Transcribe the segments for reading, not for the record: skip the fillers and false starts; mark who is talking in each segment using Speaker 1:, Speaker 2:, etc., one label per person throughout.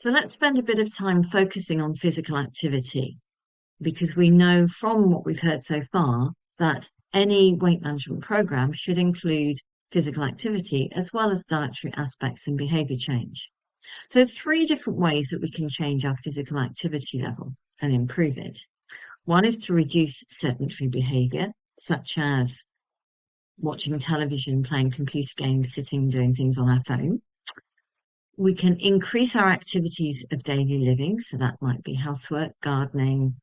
Speaker 1: So let's spend a bit of time focusing on physical activity because we know from what we've heard so far that any weight management program should include physical activity as well as dietary aspects and behavior change. So there's three different ways that we can change our physical activity level and improve it. One is to reduce sedentary behavior, such as watching television, playing computer games, sitting, doing things on our phone. We can increase our activities of daily living, so that might be housework, gardening,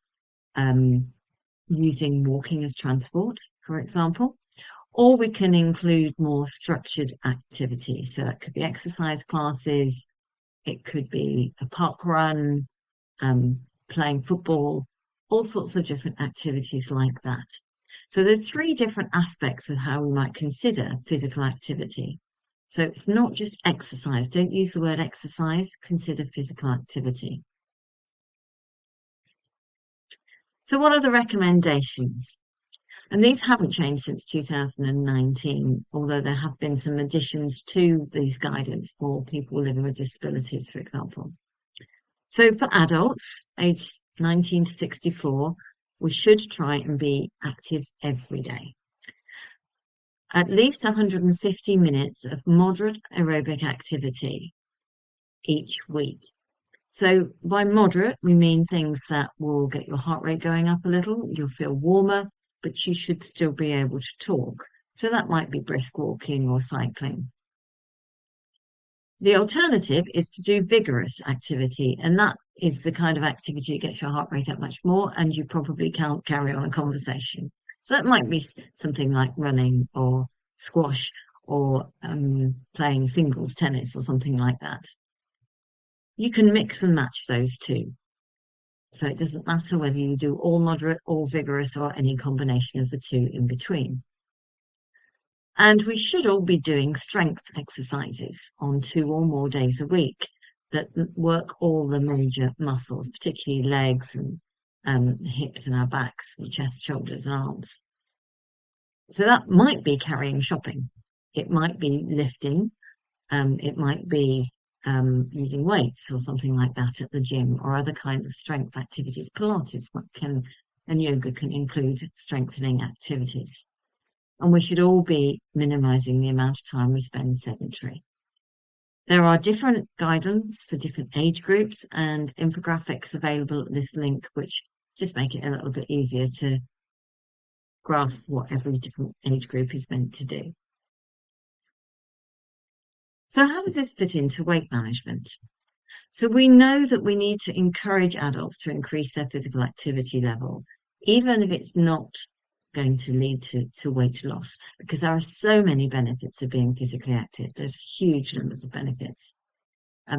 Speaker 1: using walking as transport, for example. Or we can include more structured activity. So that could be exercise classes, it could be a park run, playing football, all sorts of different activities like that. So there's three different aspects of how we might consider physical activity. So it's not just exercise. Don't use the word exercise. Consider physical activity. So what are the recommendations? And these haven't changed since 2019, although there have been some additions to these guidance for people living with disabilities, for example. So for adults aged 19 to 64, we should try and be active every day. At least 150 minutes of moderate aerobic activity each week. So by moderate, we mean things that will get your heart rate going up a little, you'll feel warmer, but you should still be able to talk. So that might be brisk walking or cycling. The alternative is to do vigorous activity, and that is the kind of activity that gets your heart rate up much more, and you probably can't carry on a conversation. So that might be something like running or squash or playing singles tennis or something like that. You can mix and match those two. So it doesn't matter whether you do all moderate, all vigorous, or any combination of the two in between. And we should all be doing strength exercises on 2 or more days a week that work all the major muscles, particularly legs and hips and our backs, the chest, shoulders, and arms. So that might be carrying shopping. It might be lifting. It might be using weights or something like that at the gym, or other kinds of strength activities. Pilates and yoga can include strengthening activities. And we should all be minimizing the amount of time we spend sedentary. There are different guidelines for different age groups and infographics available at this link, which just make it a little bit easier to grasp what every different age group is meant to do. So how does this fit into weight management? So we know that we need to encourage adults to increase their physical activity level, even if it's not going to lead to weight loss, because there are so many benefits of being physically active. There's huge numbers of benefits,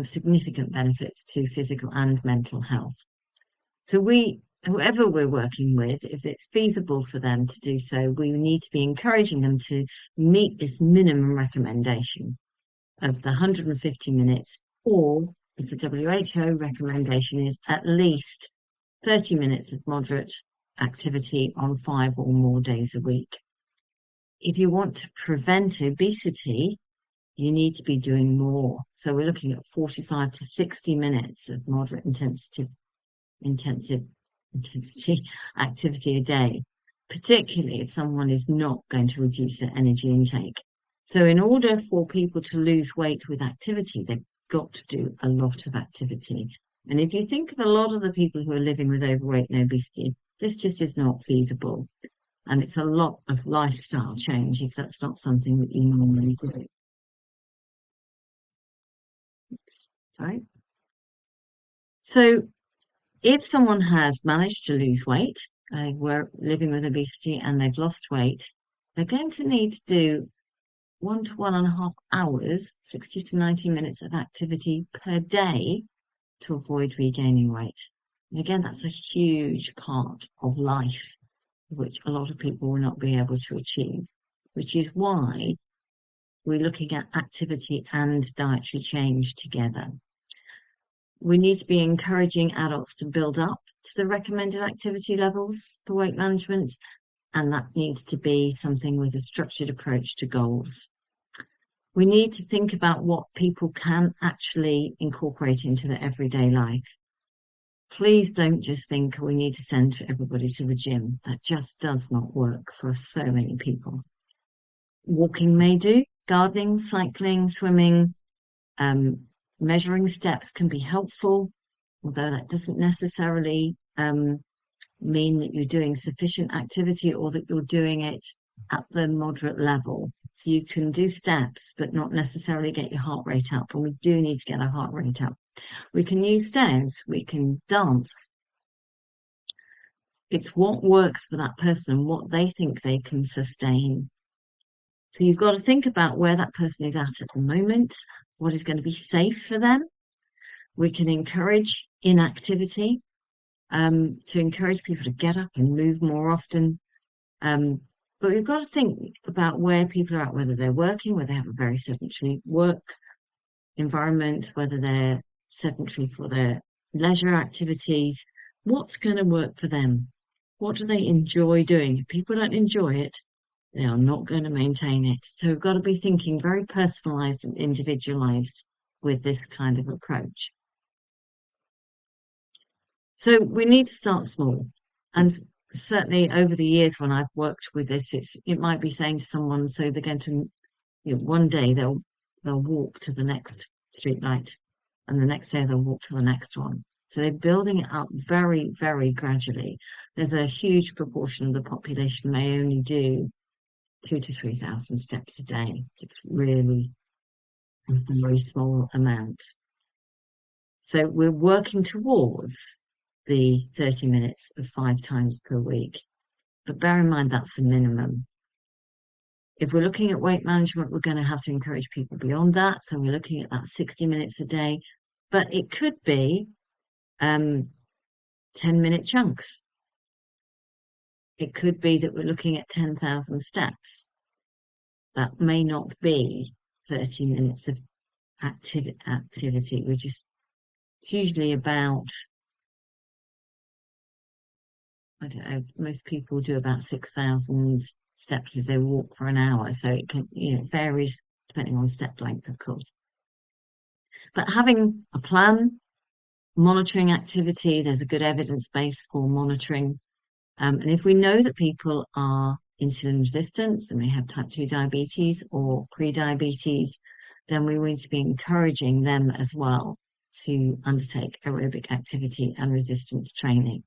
Speaker 1: significant benefits to physical and mental health. So whoever we're working with, if it's feasible for them to do so, we need to be encouraging them to meet this minimum recommendation of the 150 minutes, or if the WHO recommendation is at least 30 minutes of moderate activity on 5 or more days a week. If you want to prevent obesity, you need to be doing more. So we're looking at 45 to 60 minutes of moderate intensive activity a day, particularly if someone is not going to reduce their energy intake. So in order for people to lose weight with activity, they've got to do a lot of activity. And if you think of a lot of the people who are living with overweight and obesity, this just is not feasible. And it's a lot of lifestyle change if that's not something that you normally do. Right? So if someone has managed to lose weight, they were living with obesity and they've lost weight, they're going to need to do 1 to 1.5 hours, 60 to 90 minutes of activity per day to avoid regaining weight. And again, that's a huge part of life, which a lot of people will not be able to achieve, which is why we're looking at activity and dietary change together. We need to be encouraging adults to build up to the recommended activity levels for weight management, and that needs to be something with a structured approach to goals. we need to think about what people can actually incorporate into their everyday life. Please don't just think we need to send everybody to the gym. That just does not work for so many people. Walking may do, gardening, cycling, swimming, measuring steps can be helpful, although that doesn't necessarily mean that you're doing sufficient activity or that you're doing it at the moderate level. So you can do steps, but not necessarily get your heart rate up. And we do need to get our heart rate up. We can use stairs, we can dance. It's what works for that person and what they think they can sustain. So you've got to think about where that person is at the moment, what is going to be safe for them. We can encourage inactivity, to encourage people to get up and move more often. But we've got to think about where people are at, whether they're working, whether they have a very sedentary work environment, whether they're sedentary for their leisure activities. What's going to work for them? What do they enjoy doing? If people don't enjoy it, they are not going to maintain it. So we've got to be thinking very personalized and individualized with this kind of approach. So we need to start small. And certainly over the years when I've worked with this, it might be saying to someone, so they're going to, one day they'll walk to the next street light, and the next day they'll walk to the next one. So they're building it up very, very gradually. There's a huge proportion of the population may only do 2,000 to 3,000 steps a day. It's really a very small amount. So we're working towards the 30 minutes of 5 times per week. But bear in mind that's the minimum. If we're looking at weight management, we're going to have to encourage people beyond that. So we're looking at that 60 minutes a day. But it could be 10-minute chunks. It could be that we're looking at 10,000 steps. That may not be 30 minutes of activity, which is usually about, I don't know, most people do about 6,000 steps if they walk for an hour. So it can, varies depending on step length, of course. But having a plan, monitoring activity, there's a good evidence base for monitoring. And if we know that people are insulin resistant, and they have type 2 diabetes or pre-diabetes, then we need to be encouraging them as well to undertake aerobic activity and resistance training.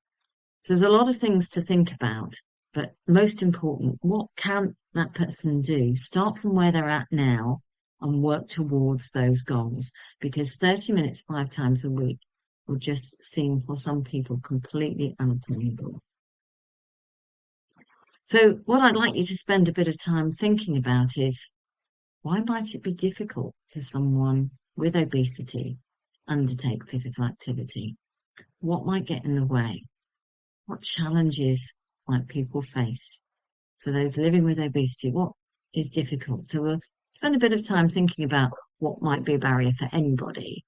Speaker 1: So there's a lot of things to think about, but most important, what can that person do? Start from where they're at now and work towards those goals, because 30 minutes 5 times a week will just seem for some people completely unattainable. So what I'd like you to spend a bit of time thinking about is, why might it be difficult for someone with obesity to undertake physical activity? What might get in the way? What challenges might people face? So those living with obesity, what is difficult? So we'll spend a bit of time thinking about what might be a barrier for anybody,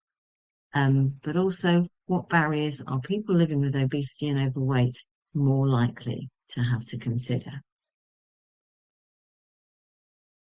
Speaker 1: but also what barriers are people living with obesity and overweight more likely to have to consider.